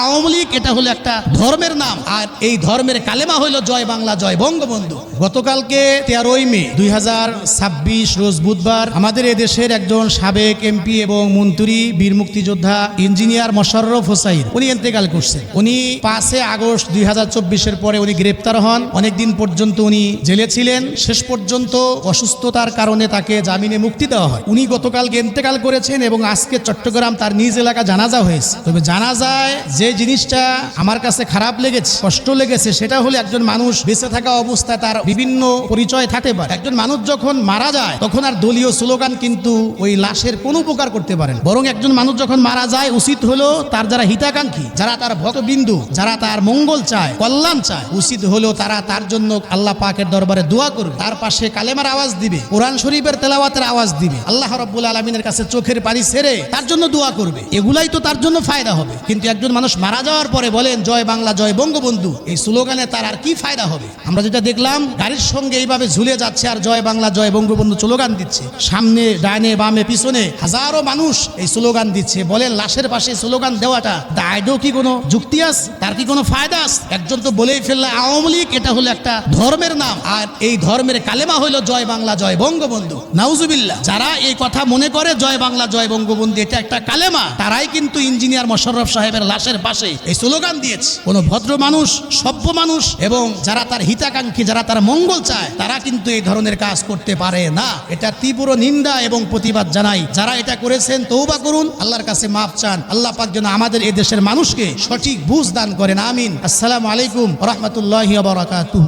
আওয়ামী লীগ এটা হলো একটা ধর্মের নাম, আর এই ধর্মের কালেমা হলো জয় বাংলা জয় বঙ্গবন্ধু। গতকালকে 13ই মে 2026 রোজ বুধবার আমাদের এদেশের একজন সাবেক এমপি এবং মন্ত্রী বীর মুক্তিযোদ্ধা ইঞ্জিনিয়ার মোশাররফ হোসাইন উনি ইন্তেকাল করছেন। উনি 5 আগস্ট 2024 পরে উনি গ্রেপ্তার হন। অনেকদিন পর্যন্ত উনি জেলে ছিলেন। শেষ পর্যন্ত অসুস্থতার কারণে তাকে জামিনে মুক্তি দেওয়া হয়। উনি গতকালকে ইন্তেকাল করেছেন এবং আজকে চট্টগ্রাম তার নিজ এলাকা জানাজা হয়েছে। তবে জানাজায় যে জিনিসটা আমার কাছে খারাপ লেগেছে, কষ্ট লেগেছে, সেটা হলো একজন মানুষ বেঁচে থাকা অবস্থায় তার বিভিন্ন পরিচয় থাকতে পারে। একজন মানুষ যখন মারা যায় তখন আর দলীয় স্লোগান কিন্তু ওই লাশের কোনো উপকার করতে পারেন। বরং একজন মানুষ যখন মারা যায় উচিত হলো তার যারা হিতাকাঙ্ক্ষী, যারা তার ভক্তবিন্দু, যারা তার মঙ্গল চায়, কল্যাণ চায়, উচিত হলো তারা তার জন্য আল্লাহ পাকের দরবারে দোয়া করবে, তার পাশে কালেমার আওয়াজ দিবে, কোরআন শরীফের তেলাওয়াতের আওয়াজ দিবে, আল্লাহ রাব্বুল আলামিনের কাছে চোখের পানি ছেড়ে তার জন্য দোয়া করবে। এগুলাই তো তার জন্য ফায়দা হবে। কিন্তু একজন মানুষ মারা যাওয়ার পরে বলেন জয় বাংলা জয় বঙ্গবন্ধু, এই স্লোগানে তার আর কি ফায়দা হবে? আমরা যেটা দেখলাম গাড়ির সঙ্গে এইভাবে ঝুলে যাচ্ছে আর জয় বাংলা জয় বঙ্গবন্ধু স্লোগান দিচ্ছে, সামনে ডানে বামে পিছনে হাজারো মানুষ এই স্লোগান দিচ্ছে। বলেন লাশের পাশে স্লোগান দেওয়াটা দায়ও কি কোনো যুক্তি আছে? তার কি কোনো ফায়দা আছে? একজন তো বলেই ফেললে আওয়ামী লীগ এটা হলো একটা ধর্মের নাম, আর এই ধর্মের কালেমা হলো জয় বাংলা জয় বঙ্গবন্ধু। নাউজুবিল্লাহ। যারা এই কথা মনে করে জয় বাংলা জয় বঙ্গবন্ধু এটা একটা কালেমা, তারাই কিন্তু ইঞ্জিনিয়ার মোশাররফ সাহেবের লাশের পাশে এই স্লোগান দিয়েছে। কোন ভদ্র মানুষ, সভ্য মানুষ এবং যারা তার হিতাকাঙ্ক্ষী, যারা তার মঙ্গল চায়, তারা কিন্তু এই ধরনের কাজ করতে পারে না। এটা তীব্র নিন্দা এবং প্রতিবাদ জানাই। যারা এটা করেছেন তওবা করুন, আল্লাহর কাছে মাফ চান। আল্লাহ পাক যেন আমাদের এই দেশের মানুষকে সঠিক বুঝ দান করেন। আমিন। আসসালামু আলাইকুম ওয়া রাহমাতুল্লাহি ওয়া বারাকাতুহু।